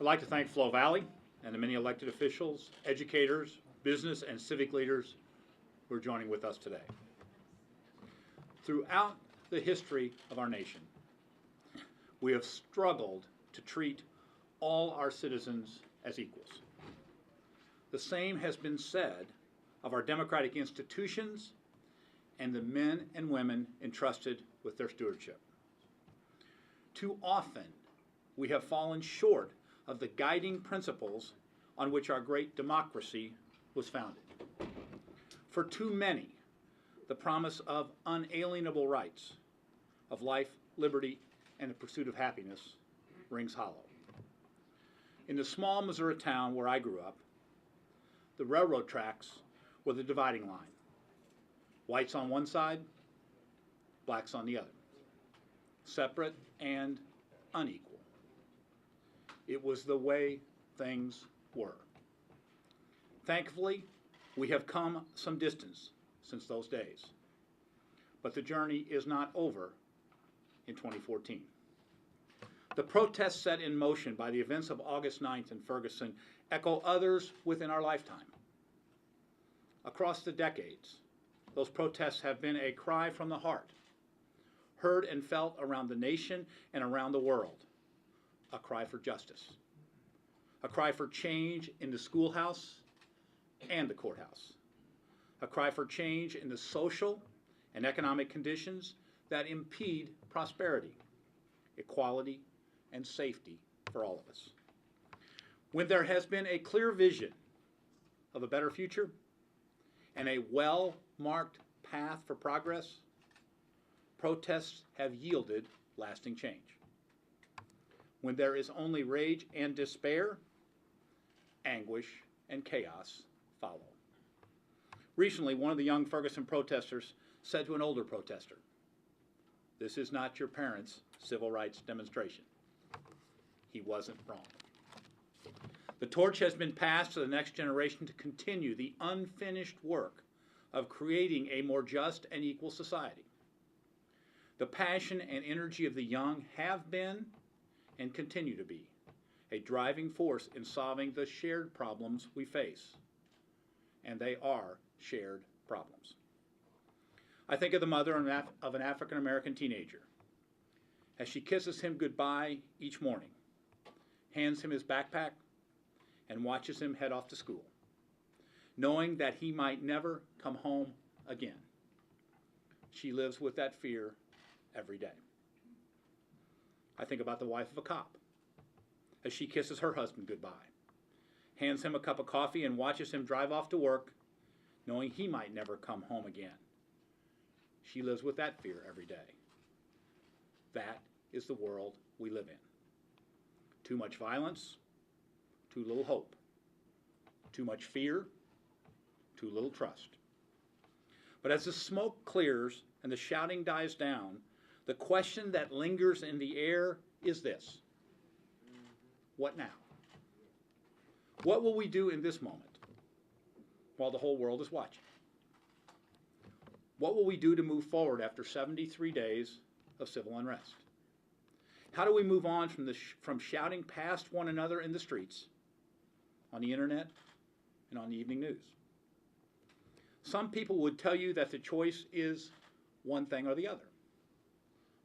I'd like to thank Flo Valley and the many elected officials, educators, business, and civic leaders who are joining with us today. Throughout the history of our nation, we have struggled to treat all our citizens as equals. The same has been said of our democratic institutions and the men and women entrusted with their stewardship. Too often, we have fallen short of the guiding principles on which our great democracy was founded. For too many, the promise of unalienable rights, of life, liberty, and the pursuit of happiness rings hollow. In the small Missouri town where I grew up, the railroad tracks were the dividing line. Whites on one side, blacks on the other. Separate and unequal. It was the way things were. Thankfully, we have come some distance since those days. But the journey is not over in 2014. The protests set in motion by the events of August 9th in Ferguson echo others within our lifetime. Across the decades, those protests have been a cry from the heart, heard and felt around the nation and around the world, a cry for justice, a cry for change in the schoolhouse and the courthouse, a cry for change in the social and economic conditions that impede prosperity, equality, and safety for all of us. When there has been a clear vision of a better future and a well-marked path for progress, protests have yielded lasting change. When there is only rage and despair, anguish and chaos follow. Recently, one of the young Ferguson protesters said to an older protester, "This is not your parents' civil rights demonstration." He wasn't wrong. The torch has been passed to the next generation to continue the unfinished work of creating a more just and equal society. The passion and energy of the young have been and continue to be a driving force in solving the shared problems we face. And they are shared problems. I think of the mother of an African-American teenager as she kisses him goodbye each morning, hands him his backpack, and watches him head off to school, knowing that he might never come home again. She lives with that fear every day. I think about the wife of a cop as she kisses her husband goodbye, hands him a cup of coffee, and watches him drive off to work, knowing he might never come home again. She lives with that fear every day. That is the world we live in. Too much violence, too little hope. Too much fear, too little trust. But as the smoke clears and the shouting dies down, the question that lingers in the air is this: what now? What will we do in this moment while the whole world is watching? What will we do to move forward after 73 days of civil unrest? How do we move on from shouting past one another in the streets, on the internet, and on the evening news? Some people would tell you that the choice is one thing or the other: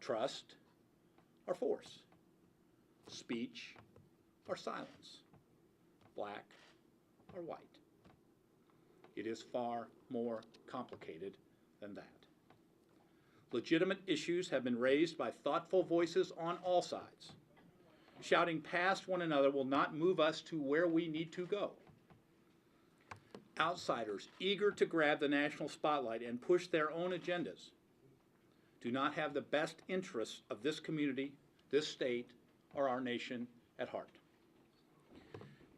trust or force, speech or silence, black or white. It is far more complicated than that. Legitimate issues have been raised by thoughtful voices on all sides. Shouting past one another will not move us to where we need to go. Outsiders eager to grab the national spotlight and push their own agendas do not have the best interests of this community, this state, or our nation at heart.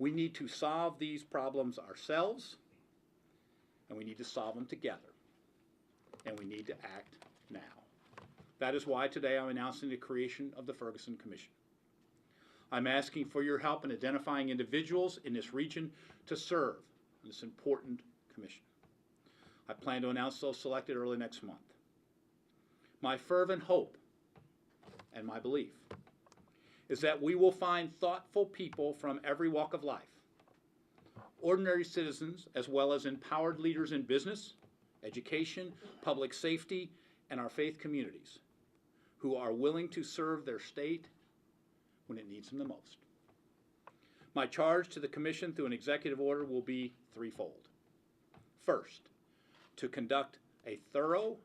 We need to solve these problems ourselves, and we need to solve them together, and we need to act now. That is why today I'm announcing the creation of the Ferguson Commission. I'm asking for your help in identifying individuals in this region to serve on this important commission. I plan to announce those selected early next month. My fervent hope and my belief is that we will find thoughtful people from every walk of life, ordinary citizens as well as empowered leaders in business, education, public safety, and our faith communities, who are willing to serve their state when it needs them the most. My charge to the Commission through an executive order will be threefold. First, to conduct a thorough,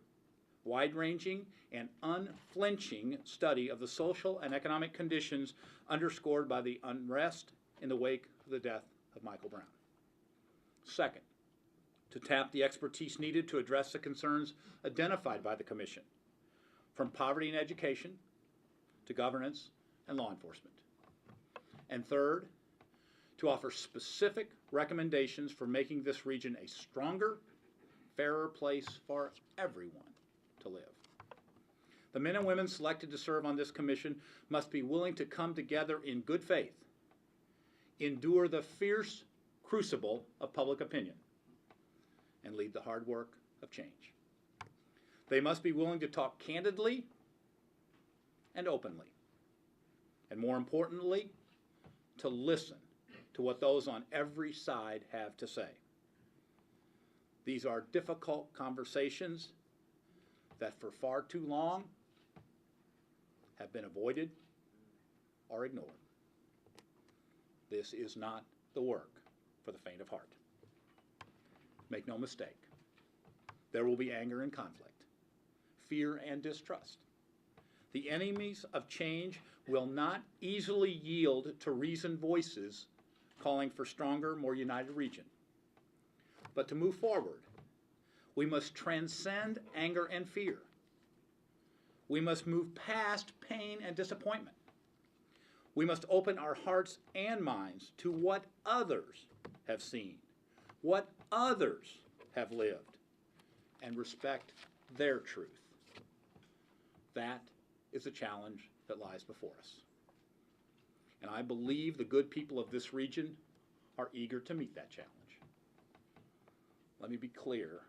wide-ranging, and unflinching study of the social and economic conditions underscored by the unrest in the wake of the death of Michael Brown. Second, to tap the expertise needed to address the concerns identified by the Commission, from poverty and education to governance and law enforcement. And third, to offer specific recommendations for making this region a stronger, fairer place for everyone to live. The men and women selected to serve on this commission must be willing to come together in good faith, endure the fierce crucible of public opinion, and lead the hard work of change. They must be willing to talk candidly and openly, and more importantly, to listen to what those on every side have to say. These are difficult conversations that for far too long have been avoided or ignored. This is not the work for the faint of heart. Make no mistake, there will be anger and conflict, fear and distrust. The enemies of change will not easily yield to reasoned voices calling for stronger, more united region. But to move forward, we must transcend anger and fear. We must move past pain and disappointment. We must open our hearts and minds to what others have seen, what others have lived, and respect their truth. That is the challenge that lies before us. And I believe the good people of this region are eager to meet that challenge. Let me be clear.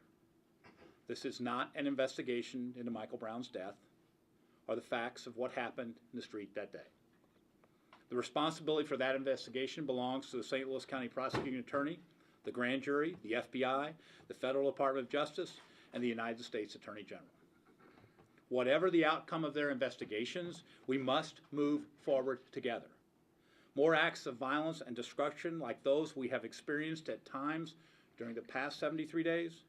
This is not an investigation into Michael Brown's death or the facts of what happened in the street that day. The responsibility for that investigation belongs to the St. Louis County Prosecuting Attorney, the Grand Jury, the FBI, the Federal Department of Justice, and the United States Attorney General. Whatever the outcome of their investigations, we must move forward together. More acts of violence and destruction like those we have experienced at times during the past 73 days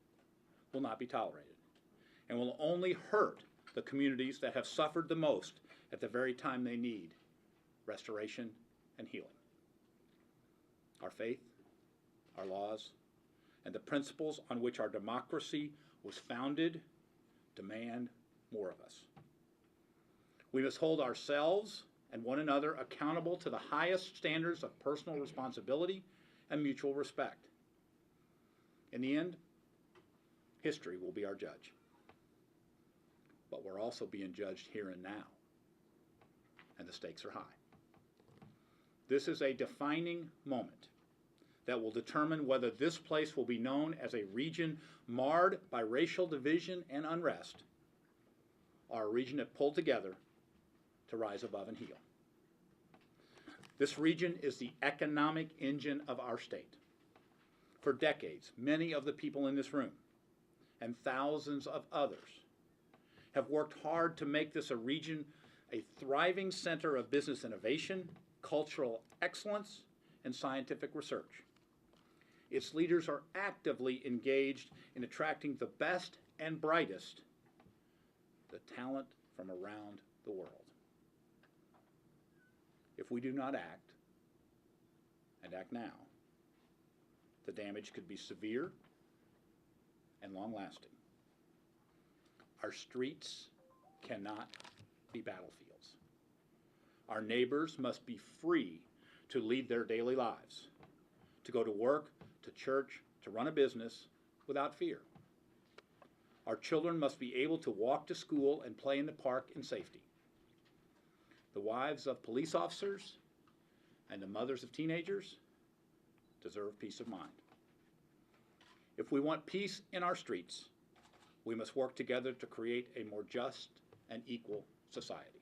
will not be tolerated and will only hurt the communities that have suffered the most at the very time they need restoration and healing. Our faith, our laws, and the principles on which our democracy was founded demand more of us. We must hold ourselves and one another accountable to the highest standards of personal responsibility and mutual respect. In the end, history will be our judge. But we're also being judged here and now, and the stakes are high. This is a defining moment that will determine whether this place will be known as a region marred by racial division and unrest, or a region that pulled together to rise above and heal. This region is the economic engine of our state. For decades, many of the people in this room and thousands of others have worked hard to make this a region a thriving center of business innovation, cultural excellence, and scientific research. Its leaders are actively engaged in attracting the best and brightest, the talent from around the world. If we do not act, and act now, the damage could be severe and long-lasting. Our streets cannot be battlefields. Our neighbors must be free to lead their daily lives, to go to work, to church, to run a business without fear. Our children must be able to walk to school and play in the park in safety. The wives of police officers and the mothers of teenagers deserve peace of mind. If we want peace in our streets, we must work together to create a more just and equal society.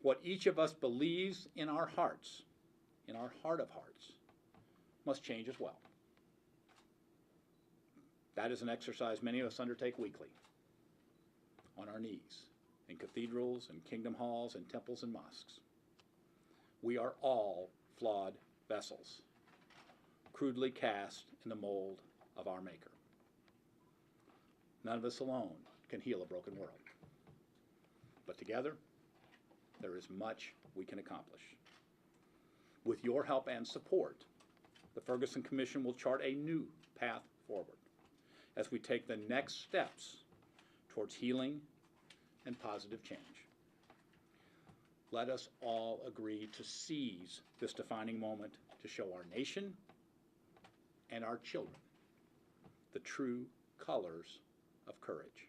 What each of us believes in our hearts, in our heart of hearts, must change as well. That is an exercise many of us undertake weekly, on our knees, in cathedrals and kingdom halls and temples and mosques. We are all flawed vessels, crudely cast in the mold of our Maker. None of us alone can heal a broken world. But together, there is much we can accomplish. With your help and support, the Ferguson Commission will chart a new path forward as we take the next steps towards healing and positive change. Let us all agree to seize this defining moment to show our nation and our children the true colors of courage.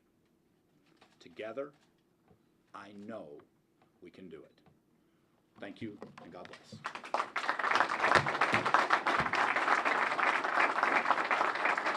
Together, I know we can do it. Thank you, and God bless.